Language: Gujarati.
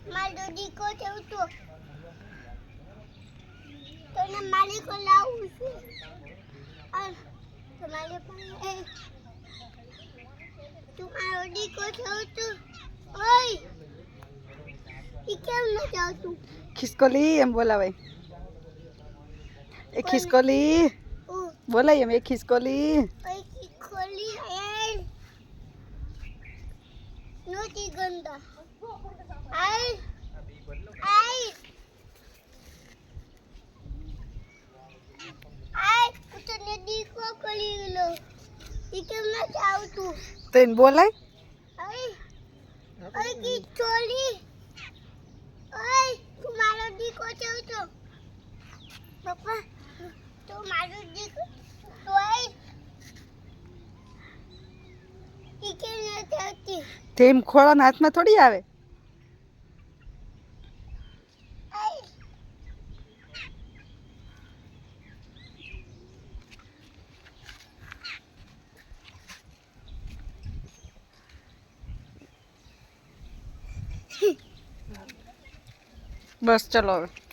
મારો દીકો છે તો ને માલિકો લાવું છે આ તમારે પાસે તું મારો દીકો છે ઓય ઈ કેમ ન જાવ તું ખિસકોલી એમ બોલાવાય એ ખિસકોલી બોલાય એમ એ ખિસકોલી ઓય ખિસકોલી નોતી ગંદા આઈ તો ને દીકો કરી લો ઈ કેમ ન જાવ તું તને બોલાય ઓય ખિસકોલી ઓય તું મારો દીકો છે તો પપ્પા તું મારો દીકો ઓય ઈ કેમ ન જાતી તેમ ખોળાના હાથમાં થોડી આવે બસ ચલો હવે